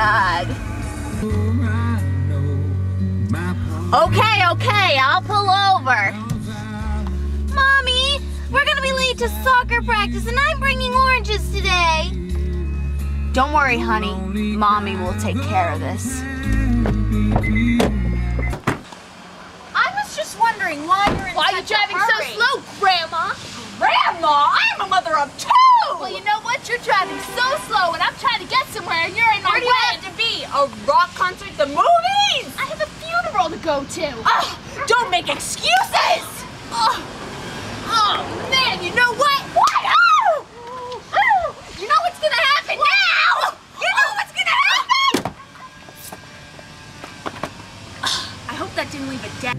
God. Okay, I'll pull over. Mommy, we're gonna be late to soccer practice and I'm bringing oranges today. Don't worry, honey. Mommy will take care of this. I was just wondering why you're in Why are you driving so slow, Grandma? Grandma, I'm a mother of two! Well, you know what? You're driving so slow and I'm trying to get somewhere and you're in my way. Where do you have to be? A rock concert, the movies? I have a funeral to go to. Don't make excuses! Oh, man, you know what? What? You know what's gonna happen now? You know what's gonna happen? I hope that didn't leave a dent.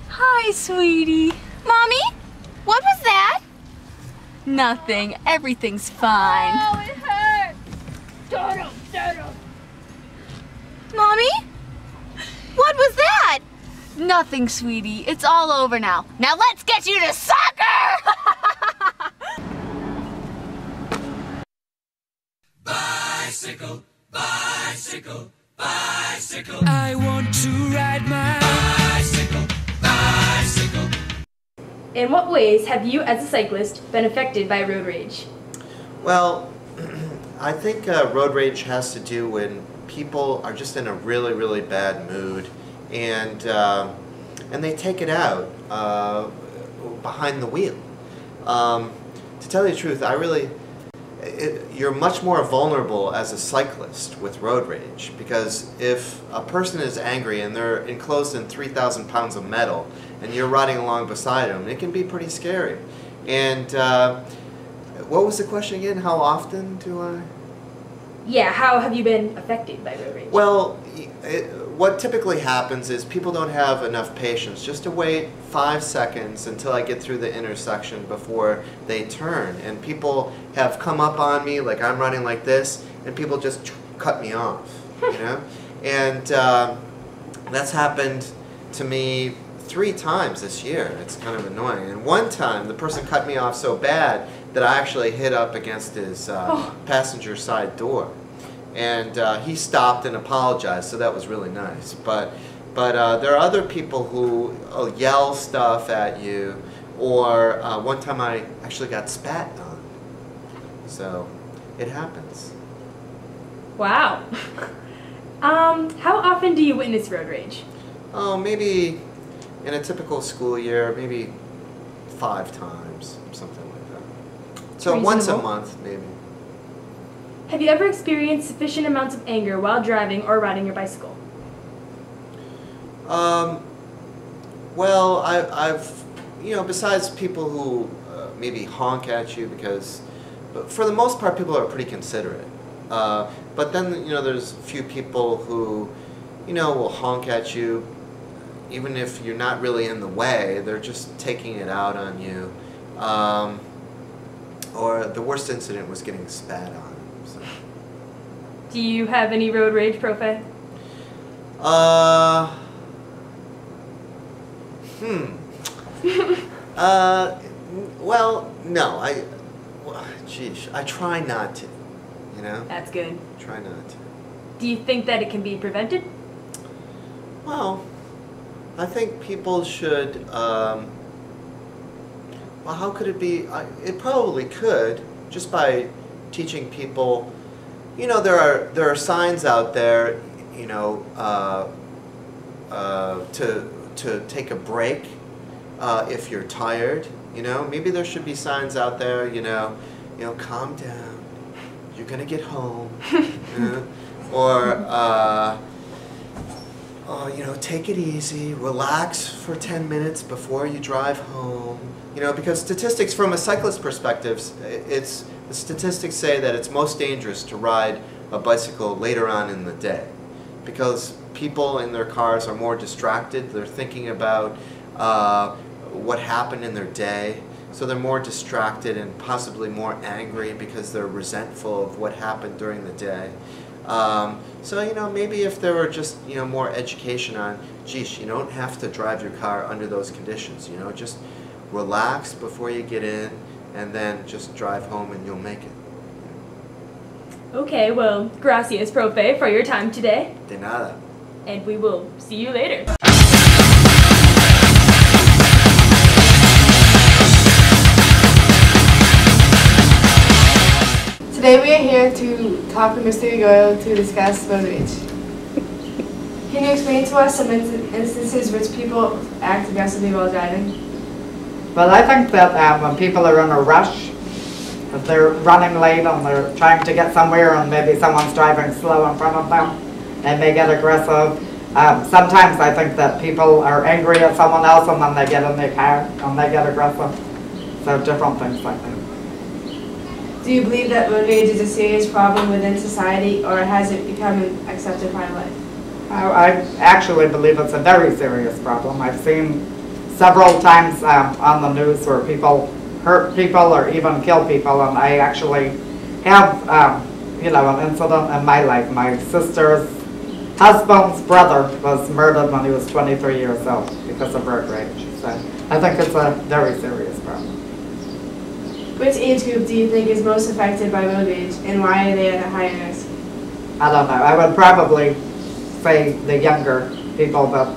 Hi, sweetie. Mommy, what was that? Nothing. Everything's fine. Oh, it hurts. Mommy? What was that? Nothing, sweetie. It's all over now. Now let's get you to soccer! Bicycle, bicycle, bicycle. I want to ride my bicycle, bicycle. In what ways have you, as a cyclist, been affected by road rage? Well, I think road rage has to do when people are just in a really, really bad mood, and they take it out behind the wheel. To tell you the truth, you're much more vulnerable as a cyclist with road rage, because if a person is angry and they're enclosed in 3,000 pounds of metal and you're riding along beside them, it can be pretty scary. And what was the question again? How often do I? Yeah, how have you been affected by road rage? Well, what typically happens is people don't have enough patience just to wait 5 seconds until I get through the intersection before they turn. And people have come up on me, like I'm running like this, and people just cut me off, you know? And that's happened to me 3 times this year. It's kind of annoying. And one time, the person cut me off so bad that I actually hit up against his passenger side door. And he stopped and apologized, so that was really nice. But there are other people who yell stuff at you, or one time I actually got spat on. So it happens. Wow. How often do you witness road rage? Oh, maybe in a typical school year, maybe 5 times, something like that. So once a month, maybe. Have you ever experienced sufficient amounts of anger while driving or riding your bicycle? Well, I've, besides people who maybe honk at you but for the most part, people are pretty considerate. But then, there's a few people who, will honk at you, even if you're not really in the way. They're just taking it out on you. Or the worst incident was getting spat on. So. Do you have any road rage, Profe? Well, no. I try not to, That's good. Try not to. Do you think that it can be prevented? Well, I think people should, well, how could it be? It probably could, just by teaching people, there are signs out there, to take a break if you're tired, Maybe there should be signs out there, calm down, you're gonna get home, or take it easy, relax for 10 minutes before you drive home. Because statistics from a cyclist perspective, the statistics say that it's most dangerous to ride a bicycle later on in the day, because people in their cars are more distracted. They're thinking about what happened in their day, so they're more distracted and possibly more angry because they're resentful of what happened during the day. So, maybe if there were just, more education on, geez, you don't have to drive your car under those conditions, just relax before you get in, and then just drive home and you'll make it. Okay, well, gracias, profe, for your time today. De nada. And we will see you later. Today we are here to talk with Mr. Goyle to discuss road rage. Can you explain to us some instances which people act aggressively while driving? Well, I think that when people are in a rush, if they're running late and they're trying to get somewhere and maybe someone's driving slow in front of them, they may get aggressive. Sometimes I think that people are angry at someone else and then they get in their car and they get aggressive. So different things like that. Do you believe that road rage is a serious problem within society, or has it become an accepted part of life? I actually believe it's a very serious problem. I've seen several times on the news where people hurt people or even kill people, and I actually have an incident in my life. My sister's husband's brother was murdered when he was 23 years old because of road rage. So I think it's a very serious problem. Which age group do you think is most affected by road rage, and why are they at a higher risk? I don't know. I would probably say the younger people, but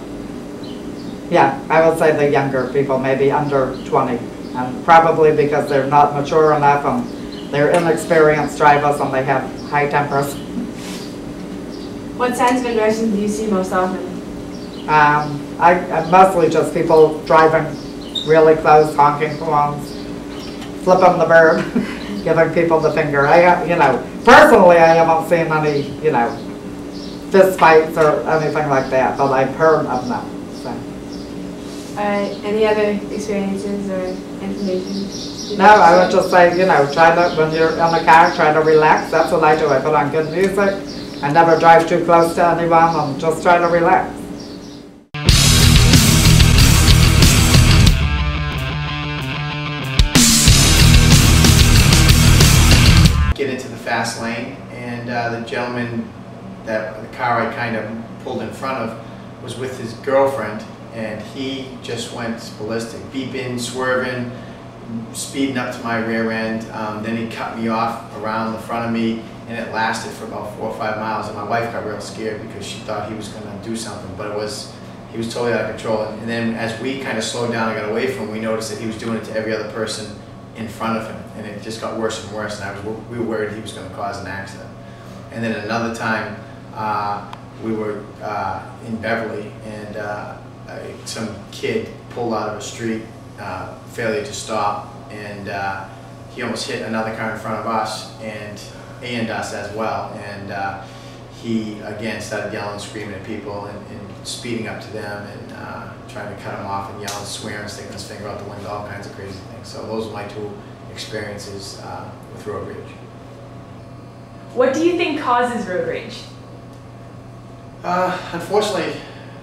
yeah, I would say the younger people, maybe under 20. And probably because they're not mature enough and they're inexperienced drivers and they have high tempers. What signs of aggression do you see most often? I mostly just people driving really close, honking horns, flipping the bird, giving people the finger. Personally, I haven't seen any, fist fights or anything like that, but I've heard of them. So. Any other experiences or information? No, I would just say, try to, when you're in the car, try to relax. That's what I do. I put on good music. I never drive too close to anyone and just try to relax. Get into the fast lane, and the gentleman that the car I kind of pulled in front of was with his girlfriend, and he just went ballistic, beeping, swerving, speeding up to my rear end. Then he cut me off around the front of me, and it lasted for about 4 or 5 miles, and my wife got real scared because she thought he was going to do something, but he was totally out of control. And then as we kind of slowed down and got away from him, we noticed that he was doing it to every other person in front of him, and it just got worse and worse, and we were worried he was going to cause an accident. And then another time, we were in Beverly, and some kid pulled out of a street, failure to stop, and he almost hit another car in front of us and us as well. And he again started yelling, screaming at people, and speeding up to them, and trying to cut them off, and yelling, swearing, sticking his finger out the window, all kinds of crazy things. So those are my 2 experiences with road rage. What do you think causes road rage? Unfortunately,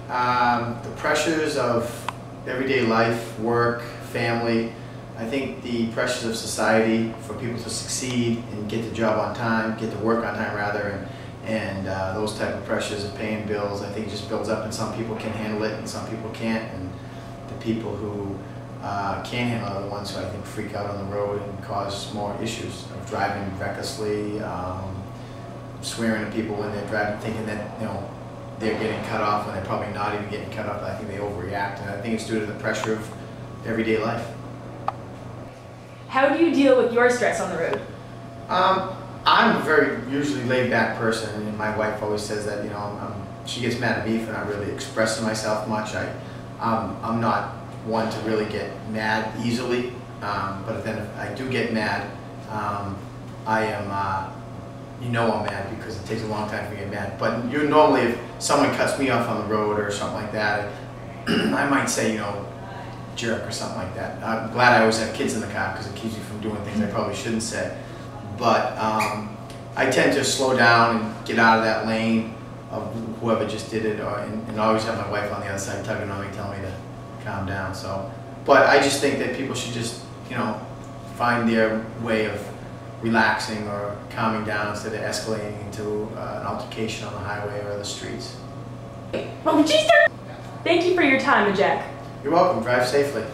the pressures of everyday life, work, family. I think the pressures of society for people to succeed and get the job on time, get to work on time rather, and those type of pressures of paying bills, I think just builds up, and some people can handle it and some people can't, and the people who can handle it are the ones who I think freak out on the road and cause more issues of driving recklessly, swearing at people when they're driving, thinking that they're getting cut off when they're probably not even getting cut off. I think they overreact, and I think it's due to the pressure of everyday life. How do you deal with your stress on the road? I'm a very usually laid back person, and my wife always says that she gets mad at me for not really expressing myself much. I'm not one to really get mad easily, but then if I do get mad, I am. I'm mad because it takes a long time to get mad. But normally, if someone cuts me off on the road or something like that, I might say, jerk or something like that. I'm glad I always have kids in the car because it keeps you from doing things I probably shouldn't say. But I tend to slow down and get out of that lane of whoever just did it, and always have my wife on the other side tugging on me, telling me to calm down. So, but I just think that people should just, find their way of relaxing or calming down instead of escalating into an altercation on the highway or the streets. Oh, jeez! Thank you for your time, Jack. You're welcome. Drive safely.